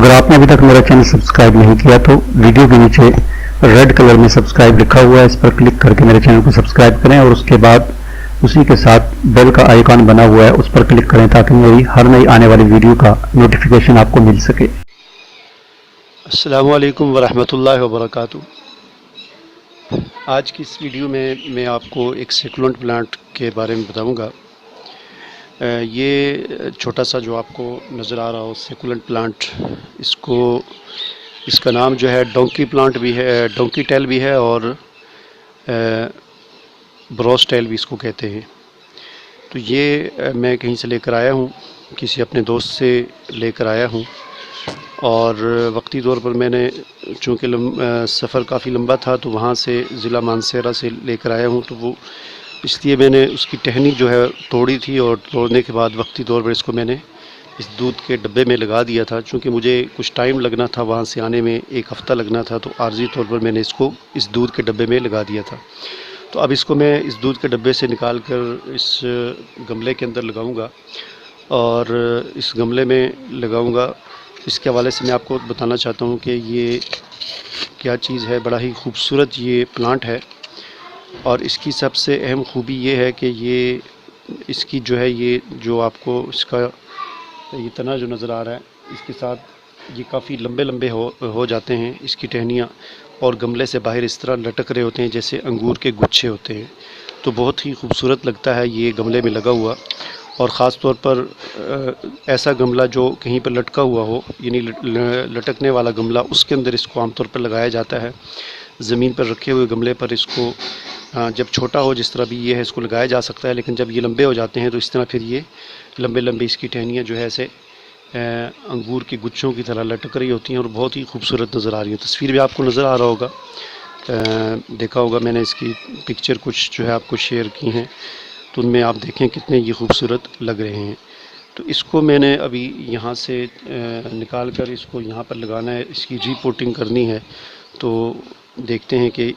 अगर आपने अभी तक मेरा चैनल सब्सक्राइब नहीं किया तो वीडियो के नीचे रेड कलर में सब्सक्राइब लिखा हुआ है, इस पर क्लिक करके मेरे चैनल को सब्सक्राइब करें और उसके बाद उसी के साथ बेल का आइकॉन बना हुआ है उस पर क्लिक करें ताकि मेरी हर नई आने वाली वीडियो का नोटिफिकेशन आपको मिल सके। अस्सलामु अलैकुम वरहमतुल्लाहि वबरकातुहू। आज की इस वीडियो में मैं आपको एक सेकुलेंट प्लांट के बारे में बताऊंगा। ये छोटा सा जो आपको नज़र आ रहा हो सेकुलेंट प्लांट, इसका नाम जो है डोंकी प्लांट भी है, डोंकी टेल भी है और ब्रोस टेल भी इसको कहते हैं। तो ये मैं कहीं से लेकर आया हूँ, किसी अपने दोस्त से लेकर आया हूँ और वक्ती तौर पर मैंने चूँकि सफ़र काफ़ी लंबा था तो वहाँ से ज़िला मानसेरा से लेकर आया हूँ, तो वो इसलिए मैंने उसकी टहनी जो है तोड़ी थी और तोड़ने के बाद वक्ती तौर पर इसको मैंने इस दूध के डब्बे में लगा दिया था। चूँकि मुझे कुछ टाइम लगना था, वहाँ से आने में 1 हफ़्ता लगना था, तो आर्जी तौर पर मैंने इसको इस दूध के डब्बे में लगा दिया था। तो अब इसको मैं इस दूध के डब्बे से निकाल कर इस गमले के अंदर लगाऊंगा और इस गमले में लगाऊंगा। इसके हवाले से मैं आपको बताना चाहता हूं कि ये क्या चीज़ है। बड़ा ही खूबसूरत ये प्लांट है और इसकी सबसे अहम खूबी ये है कि ये इसकी जो है, ये जो आपको इसका ये तना जो नज़र आ रहा है, इसके साथ ये काफ़ी लंबे लंबे हो जाते हैं इसकी टहनियाँ, और गमले से बाहर इस तरह लटक रहे होते हैं जैसे अंगूर के गुच्छे होते हैं। तो बहुत ही खूबसूरत लगता है ये गमले में लगा हुआ, और ख़ास तौर पर ऐसा गमला जो कहीं पर लटका हुआ हो, यानी लटकने वाला गमला, उसके अंदर इसको आमतौर पर लगाया जाता है। ज़मीन पर रखे हुए गमले पर इसको जब छोटा हो, जिस तरह भी ये है, इसको लगाया जा सकता है, लेकिन जब ये लंबे हो जाते हैं तो इस तरह फिर ये लंबे लंबे इसकी टहनियाँ जो है ऐसे अंगूर के गुच्छों की तरह लटक रही होती हैं और बहुत ही खूबसूरत नज़र आ रही है। तस्वीर भी आपको नज़र आ रहा होगा, देखा होगा मैंने इसकी पिक्चर कुछ जो है आपको शेयर की हैं, तो उनमें आप देखें कितने ये खूबसूरत लग रहे हैं। तो इसको मैंने अभी यहाँ से निकाल कर इसको यहाँ पर लगाना है, इसकी रिपोर्टिंग करनी है। तो देखते हैं कि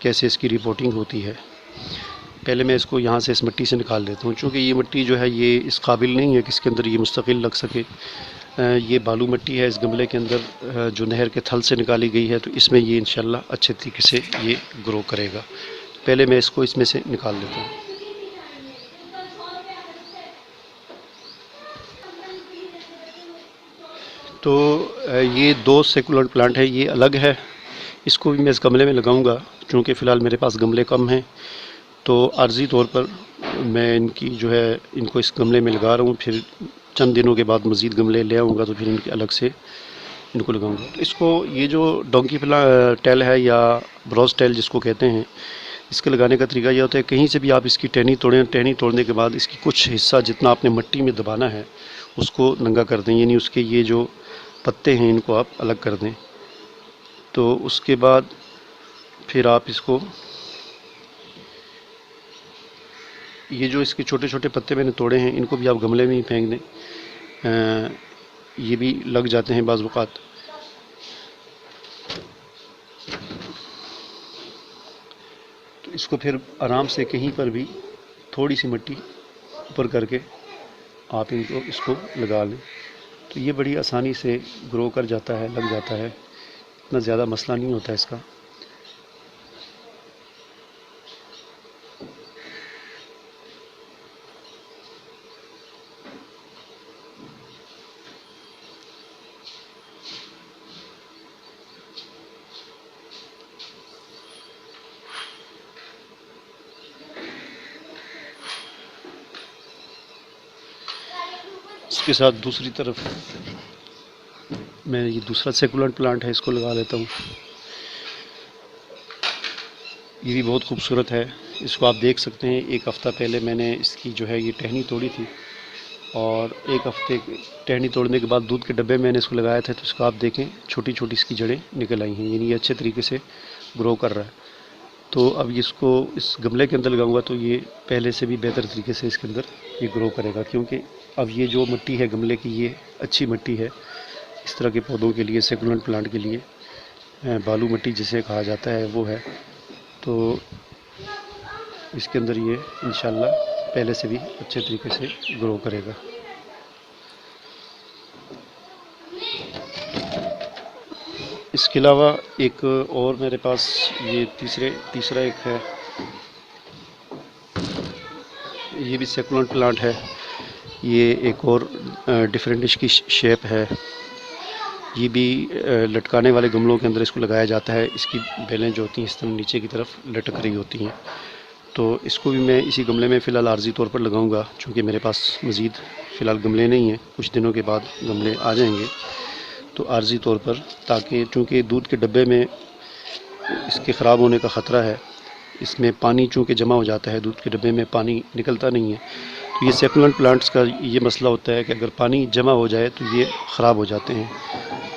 कैसे इसकी रिपोर्टिंग होती है। पहले मैं इसको यहाँ से इस मिट्टी से निकाल देता हूँ, क्योंकि ये मिट्टी जो है ये इस काबिल नहीं है कि इसके अंदर ये मुस्तकिल लग सके। ये बालू मिट्टी है इस गमले के अंदर जो नहर के थल से निकाली गई है, तो इसमें ये इंशाल्लाह अच्छे तरीके से ये ग्रो करेगा। पहले मैं इसको इसमें से निकाल लेता हूँ। तो ये 2 सेकुलेंट प्लांट है, ये अलग है। इसको भी मैं इस गमले में लगाऊंगा, क्योंकि फ़िलहाल मेरे पास गमले कम हैं। तो आर्जी तौर पर मैं इनको इस गमले में लगा रहा हूँ, फिर चंद दिनों के बाद मज़ीद गमले ले आऊँगा तो फिर इनके अलग से इनको लगाऊंगा। तो इसको ये जो डोंकी टेल है या ब्रोस टेल जिसको कहते हैं, इसके लगाने का तरीका यह होता है, कहीं से भी आप इसकी टहनी तोड़ें, टहनी तोड़ने के बाद इसकी कुछ हिस्सा जितना आपने मिट्टी में दबाना है उसको नंगा कर दें, यानी उसके ये जो पत्ते हैं इनको आप अलग कर दें। तो उसके बाद फिर आप इसको, ये जो इसके छोटे छोटे पत्ते मैंने तोड़े हैं इनको भी आप गमले में ही फेंक दें, ये भी लग जाते हैं बाज़ औक़ात। तो इसको फिर आराम से कहीं पर भी थोड़ी सी मिट्टी ऊपर करके आप इसको लगा लें, तो ये बड़ी आसानी से ग्रो कर जाता है, लग जाता है, इतना ज़्यादा मसला नहीं होता है इसका। इसके साथ दूसरी तरफ मैं ये दूसरा सेकुलेंट प्लांट है, इसको लगा लेता हूँ। ये भी बहुत खूबसूरत है। इसको आप देख सकते हैं, 1 हफ़्ता पहले मैंने इसकी जो है ये टहनी तोड़ी थी और 1 हफ़्ते टहनी तोड़ने के बाद दूध के डब्बे में मैंने इसको लगाया था। तो इसको आप देखें, छोटी छोटी इसकी जड़ें निकल आई हैं, यानी ये अच्छे तरीके से ग्रो कर रहा है। तो अब इसको इस गमले के अंदर लगाऊंगा तो ये पहले से भी बेहतर तरीके से इसके अंदर ये ग्रो करेगा, क्योंकि अब ये जो मिट्टी है गमले की, ये अच्छी मिट्टी है इस तरह के पौधों के लिए, सेकुलेंट प्लांट के लिए। बालू मिट्टी जिसे कहा जाता है वो है। तो इसके अंदर ये इंशाल्लाह पहले से भी अच्छे तरीके से ग्रो करेगा। इसके अलावा एक और मेरे पास ये तीसरा एक है, ये भी सेकुलेंट प्लांट है। ये एक और डिफरेंट इसकी शेप है। ये भी लटकाने वाले गमलों के अंदर इसको लगाया जाता है। इसकी बेलें जो होती हैं इस तरह नीचे की तरफ लटक रही होती हैं। तो इसको भी मैं इसी गमले में फ़िलहाल आर्जी तौर पर लगाऊंगा, चूँकि मेरे पास मज़ीद फ़िलहाल गमले नहीं हैं। कुछ दिनों के बाद गमले आ जाएंगे, तो आर्जी तौर पर, ताकि चूँकि दूध के डब्बे में इसके ख़राब होने का ख़तरा है। इसमें पानी चूँकि जमा हो जाता है, दूध के डब्बे में पानी निकलता नहीं है। तो ये सेकुलेंट प्लांट्स का ये मसला होता है कि अगर पानी जमा हो जाए तो ये ख़राब हो जाते हैं।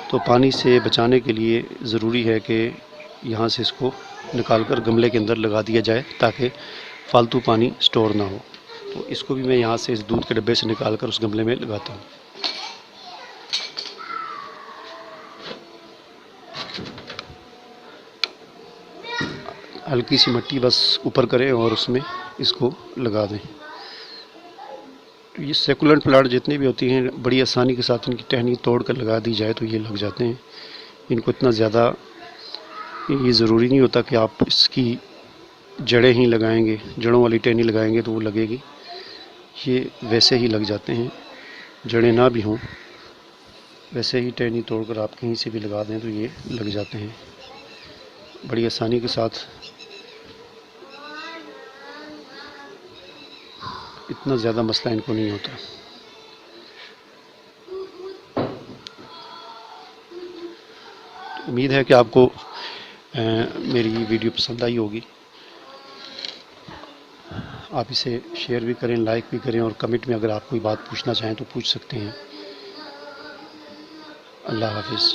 तो पानी से बचाने के लिए ज़रूरी है कि यहाँ से इसको निकाल कर गमले के अंदर लगा दिया जाए, ताकि फालतू पानी स्टोर ना हो। तो इसको भी मैं यहाँ से इस दूध के डब्बे से निकाल कर उस गमले में लगाता हूँ। हल्की सी मिट्टी बस ऊपर करें और उसमें इसको लगा दें। तो ये सेकुलेंट प्लांट जितनी भी होती हैं, बड़ी आसानी के साथ इनकी टहनी तोड़ कर लगा दी जाए तो ये लग जाते हैं। इनको इतना ज़्यादा ये ज़रूरी नहीं होता कि आप इसकी जड़ें ही लगाएंगे, जड़ों वाली टहनी लगाएंगे तो वो लगेगी। ये वैसे ही लग जाते हैं, जड़ें ना भी हों, वैसे ही टहनी तोड़कर आप कहीं से भी लगा दें तो ये लग जाते हैं बड़ी आसानी के साथ। इतना ज़्यादा मसला इनको नहीं होता। उम्मीद है कि आपको मेरी वीडियो पसंद आई होगी। आप इसे शेयर भी करें, लाइक भी करें, और कमेंट में अगर आप कोई बात पूछना चाहें तो पूछ सकते हैं। अल्लाह हाफिज़।